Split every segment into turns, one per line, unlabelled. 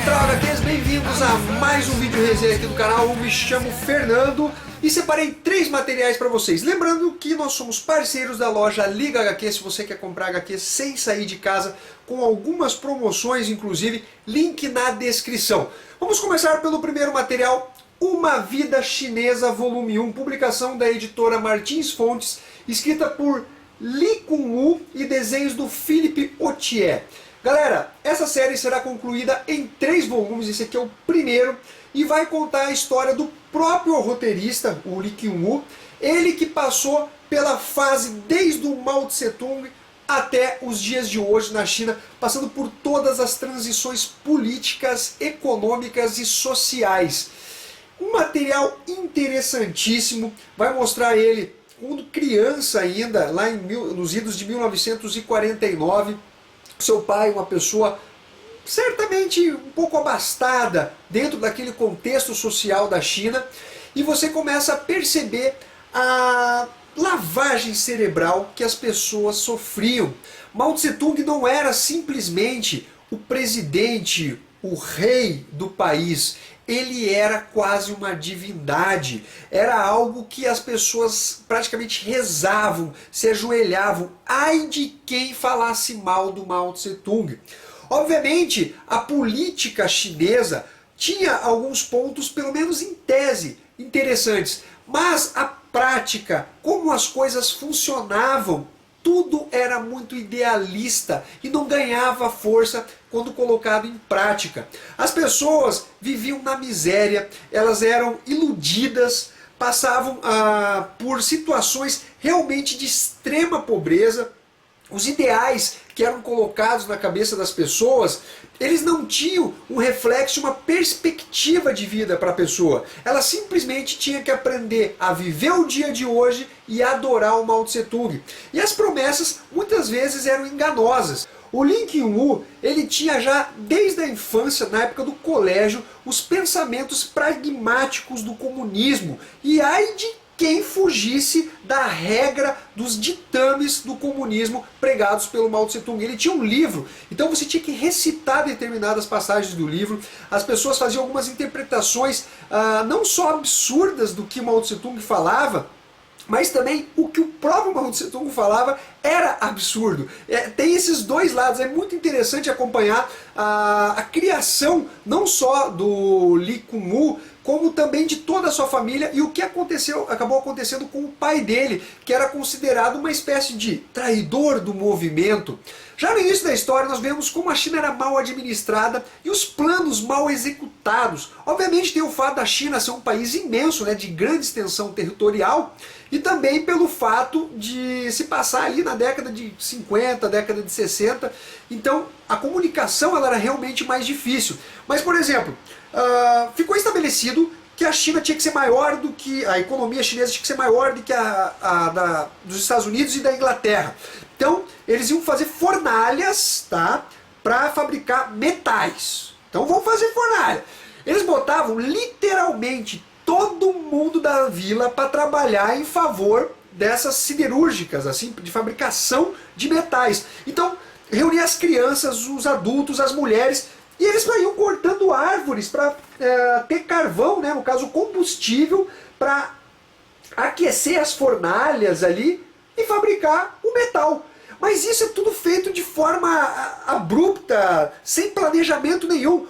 Central HQs, bem-vindos a mais um vídeo resenha aqui do canal. Eu me chamo Fernando e separei 3 materiais para vocês. Lembrando que nós somos parceiros da loja Liga HQ, se você quer comprar HQ sem sair de casa, com algumas promoções, inclusive, link na descrição. Vamos começar pelo primeiro material, Uma Vida Chinesa, volume 1, publicação da editora Martins Fontes, escrita por Lee Kun-woo e desenhos do Philippe Otier. Galera, essa série será concluída em 3 volumes, esse aqui é o primeiro, e vai contar a história do próprio roteirista, o Lee Kun-woo, ele que passou pela fase desde o Mao Tse-tung até os dias de hoje na China, passando por todas as transições políticas, econômicas e sociais. Um material interessantíssimo, vai mostrar ele quando criança ainda, lá nos idos de 1949, seu pai, uma pessoa certamente um pouco abastada dentro daquele contexto social da China, e você começa a perceber a lavagem cerebral que as pessoas sofriam. Mao Tse-tung não era simplesmente o presidente, o rei do país, ele era quase uma divindade, era algo que as pessoas praticamente rezavam, se ajoelhavam, ai de quem falasse mal do Mao Tse-tung. Obviamente, a política chinesa tinha alguns pontos, pelo menos em tese, interessantes, mas a prática, como as coisas funcionavam, tudo era muito idealista e não ganhava força quando colocado em prática. As pessoas viviam na miséria, elas eram iludidas, passavam por situações realmente de extrema pobreza. Os ideais que eram colocados na cabeça das pessoas, eles não tinham um reflexo, uma perspectiva de vida para a pessoa. Ela simplesmente tinha que aprender a viver o dia de hoje e adorar o Mao Tse-tung. E as promessas muitas vezes eram enganosas. O Lee Kun-woo, ele tinha já desde a infância, na época do colégio, os pensamentos pragmáticos do comunismo. E ai de quem fugisse da regra dos ditames do comunismo pregados pelo Mao Tse-tung. Ele tinha um livro, então você tinha que recitar determinadas passagens do livro. As pessoas faziam algumas interpretações não só absurdas do que Mao Tse-tung falava, mas também o que o próprio Mao Tse-tung falava era absurdo. Tem esses dois lados, é muito interessante acompanhar a criação não só do Lee Kun-woo, como também de toda a sua família, e o que acabou acontecendo com o pai dele, que era considerado uma espécie de traidor do movimento. Já no início da história nós vemos como a China era mal administrada e os planos mal executados. Obviamente tem o fato da China ser um país imenso, né, de grande extensão territorial, e também pelo fato de se passar ali na década de 50, década de 60, então a comunicação ela era realmente mais difícil. Mas, por exemplo, ficou estabelecido que a China tinha que ser maior do que, a economia chinesa tinha que ser maior do que dos Estados Unidos e da Inglaterra. Então, eles iam fazer fornalhas, tá, para fabricar metais. Então, vão fazer fornalha. Eles botavam literalmente todo mundo da vila para trabalhar em favor dessas siderúrgicas, assim, de fabricação de metais. Então, reunia as crianças, os adultos, as mulheres, e eles iam cortando árvores para ter carvão, né, no caso combustível, para aquecer as fornalhas ali e fabricar o metal. Mas isso é tudo feito de forma abrupta, sem planejamento nenhum.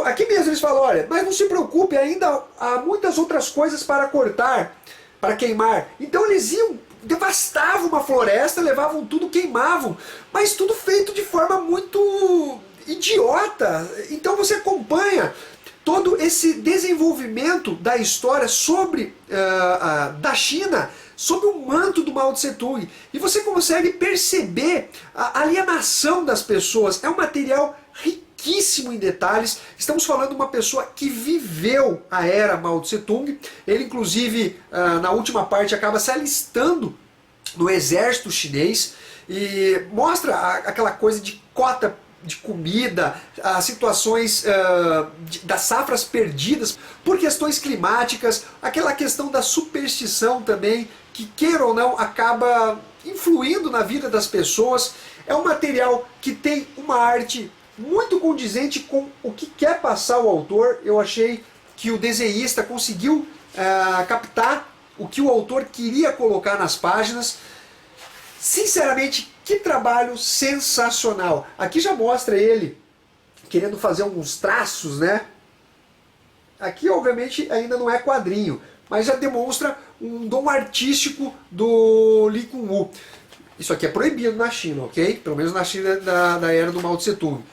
Aqui mesmo eles falam, olha, mas não se preocupe, ainda há muitas outras coisas para cortar, para queimar. Então eles iam, devastavam uma floresta, levavam tudo, queimavam, mas tudo feito de forma muito idiota. Então você acompanha todo esse desenvolvimento da história sobre da China, sob o manto do Mao Tse-tung, e você consegue perceber a alienação das pessoas. É um material riquíssimo em detalhes. Estamos falando de uma pessoa que viveu a era Mao Tse-tung. Ele inclusive na última parte acaba se alistando no exército chinês, e mostra aquela coisa de cota de comida, as situações das safras perdidas por questões climáticas, aquela questão da superstição também, que queira ou não acaba influindo na vida das pessoas. É um material que tem uma arte muito condizente com o que quer passar o autor. Eu achei que o desenhista conseguiu captar o que o autor queria colocar nas páginas. Sinceramente, que trabalho sensacional. Aqui já mostra ele querendo fazer alguns traços, né? Aqui, obviamente, ainda não é quadrinho, mas já demonstra um dom artístico do Lee Kun-woo. Isso aqui é proibido na China, ok? Pelo menos na China da era do Mao Tse Tung.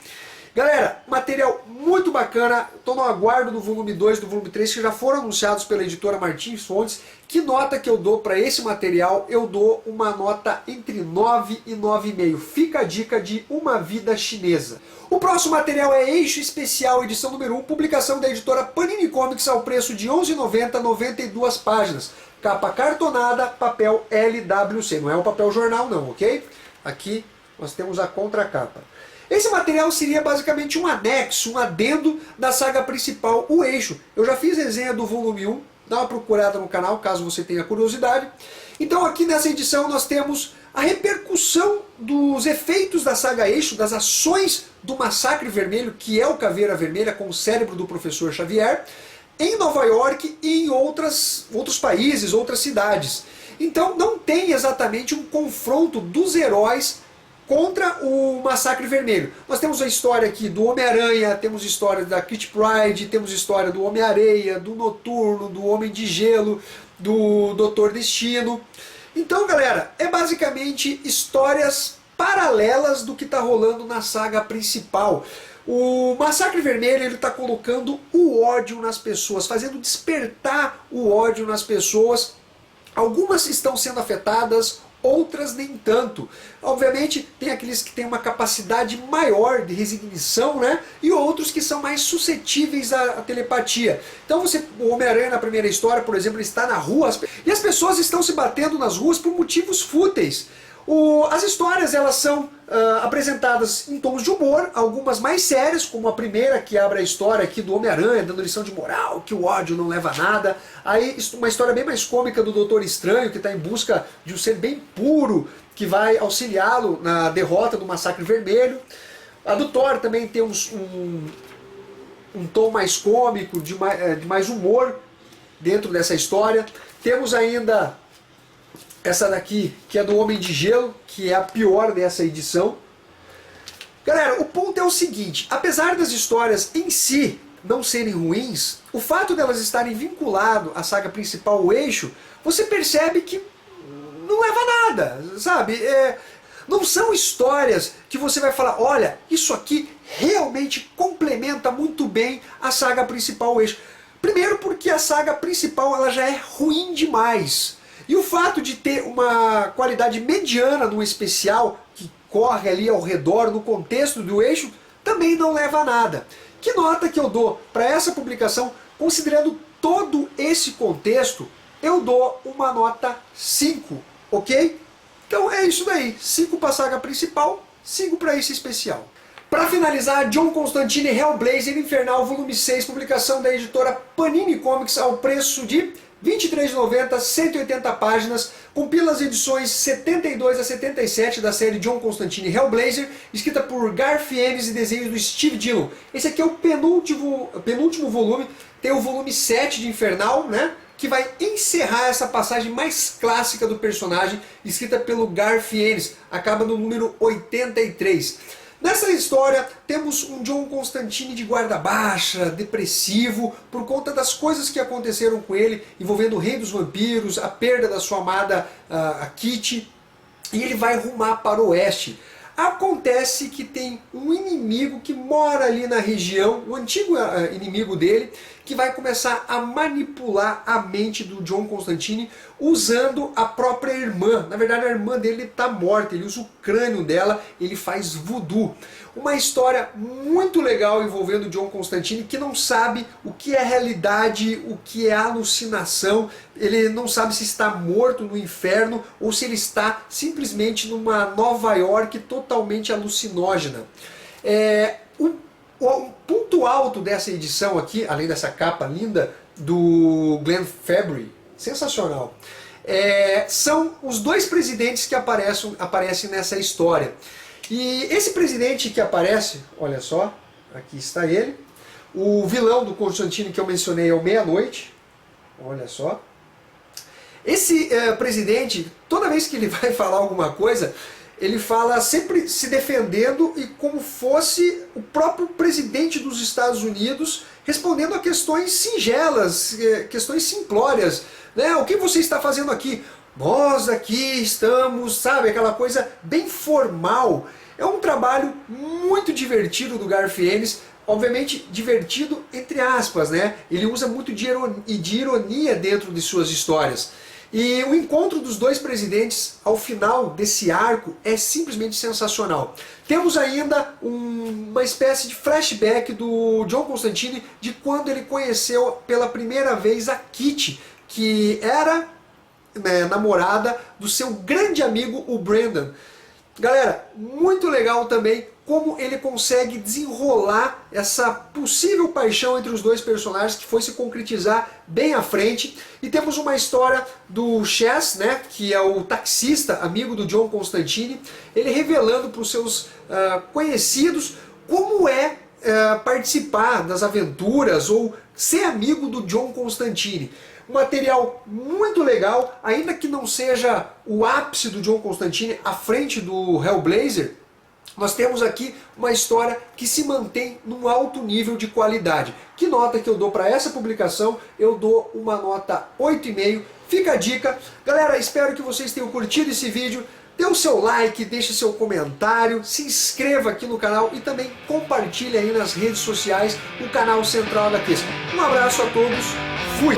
Galera, material muito bacana. Estou no aguardo do volume 2 e do volume 3, que já foram anunciados pela editora Martins Fontes. Que nota que eu dou para esse material? Eu dou uma nota entre 9 e 9,5. Fica a dica de Uma Vida Chinesa. O próximo material é Eixo Especial, edição número 1, publicação da editora Panini Comics ao preço de R$ 11,90, 92 páginas. Capa cartonada, papel LWC. Não é o papel jornal não, ok? Aqui nós temos a contracapa. Esse material seria basicamente um anexo, um adendo da saga principal, O Eixo. Eu já fiz resenha do volume 1, dá uma procurada no canal caso você tenha curiosidade. Então aqui nessa edição nós temos a repercussão dos efeitos da saga Eixo, das ações do Massacre Vermelho, que é o Caveira Vermelha com o cérebro do professor Xavier, em Nova York e em outros países, outras cidades. Então não tem exatamente um confronto dos heróis contra o Massacre Vermelho. Nós temos a história aqui do Homem-Aranha, temos história da Kitty Pryde, temos história do Homem-Areia, do Noturno, do Homem de Gelo, do Doutor Destino. Então, galera, é basicamente histórias paralelas do que está rolando na saga principal. O Massacre Vermelho ele está colocando o ódio nas pessoas, fazendo despertar o ódio nas pessoas. Algumas estão sendo afetadas, outras nem tanto. Obviamente tem aqueles que têm uma capacidade maior de resignação, né? E outros que são mais suscetíveis à telepatia. Então o Homem-Aranha na primeira história, por exemplo, ele está na rua e as pessoas estão se batendo nas ruas por motivos fúteis. As histórias elas são apresentadas em tons de humor, algumas mais sérias, como a primeira que abre a história aqui do Homem-Aranha, dando lição de moral, que o ódio não leva a nada. Aí uma história bem mais cômica do Doutor Estranho, que está em busca de um ser bem puro, que vai auxiliá-lo na derrota do Massacre Vermelho. A do Thor também tem um tom mais cômico, de mais humor dentro dessa história. Temos ainda essa daqui, que é do Homem de Gelo, que é a pior dessa edição. Galera, o ponto é o seguinte, apesar das histórias em si não serem ruins, o fato delas estarem vinculadas à saga principal, o Eixo, você percebe que não leva a nada, sabe? Não são histórias que você vai falar, olha, isso aqui realmente complementa muito bem a saga principal, o Eixo. Primeiro porque a saga principal ela já é ruim demais. E o fato de ter uma qualidade mediana no especial, que corre ali ao redor, no contexto do Eixo, também não leva a nada. Que nota que eu dou para essa publicação, considerando todo esse contexto, eu dou uma nota 5, ok? Então é isso daí, 5 para a saga principal, 5 para esse especial. Para finalizar, John Constantine Hellblazer Infernal, volume 6, publicação da editora Panini Comics ao preço de R$ 23,90, 180 páginas, compila as edições 72 a 77 da série John Constantine Hellblazer, escrita por Garth Ennis e desenhos do Steve Dillon. Esse aqui é o penúltimo volume, tem o volume 7 de Infernal, né? Que vai encerrar essa passagem mais clássica do personagem, escrita pelo Garth Ennis, acaba no número 83. Nessa história temos um John Constantine de guarda baixa, depressivo, por conta das coisas que aconteceram com ele, envolvendo o Rei dos Vampiros, a perda da sua amada a Kitty, e ele vai rumar para o oeste. Acontece que tem um inimigo que mora ali na região, o antigo inimigo dele, que vai começar a manipular a mente do John Constantine usando a própria irmã. Na verdade a irmã dele está morta, ele usa o crânio dela, ele faz voodoo. Uma história muito legal envolvendo o John Constantine, que não sabe o que é realidade, o que é alucinação, ele não sabe se está morto no inferno ou se ele está simplesmente numa Nova York totalmente alucinógena. O ponto alto dessa edição aqui, além dessa capa linda do Glenn Fabry, sensacional, são os dois presidentes que aparecem nessa história. E esse presidente que aparece, olha só, aqui está ele. O vilão do Constantine que eu mencionei é o Meia-Noite, olha só. Esse presidente, toda vez que ele vai falar alguma coisa, ele fala sempre se defendendo e como fosse o próprio presidente dos Estados Unidos respondendo a questões singelas, questões simplórias. Né? O que você está fazendo aqui? Nós aqui estamos, sabe, aquela coisa bem formal. É um trabalho muito divertido do Garth Ennis, obviamente divertido entre aspas, né? Ele usa muito de ironia dentro de suas histórias. E o encontro dos dois presidentes ao final desse arco é simplesmente sensacional. Temos ainda uma espécie de flashback do John Constantine de quando ele conheceu pela primeira vez a Kitty, que era namorada do seu grande amigo, o Brendan. Galera, muito legal também como ele consegue desenrolar essa possível paixão entre os dois personagens que foi se concretizar bem à frente. E temos uma história do Chess, né, que é o taxista, amigo do John Constantine, ele revelando para os seus conhecidos como é participar das aventuras ou ser amigo do John Constantine. Um material muito legal, ainda que não seja o ápice do John Constantine à frente do Hellblazer, nós temos aqui uma história que se mantém num alto nível de qualidade. Que nota que eu dou para essa publicação? Eu dou uma nota 8,5. Fica a dica. Galera, espero que vocês tenham curtido esse vídeo. Dê o seu like, deixe seu comentário, se inscreva aqui no canal e também compartilhe aí nas redes sociais o canal Central HQs. Um abraço a todos, fui!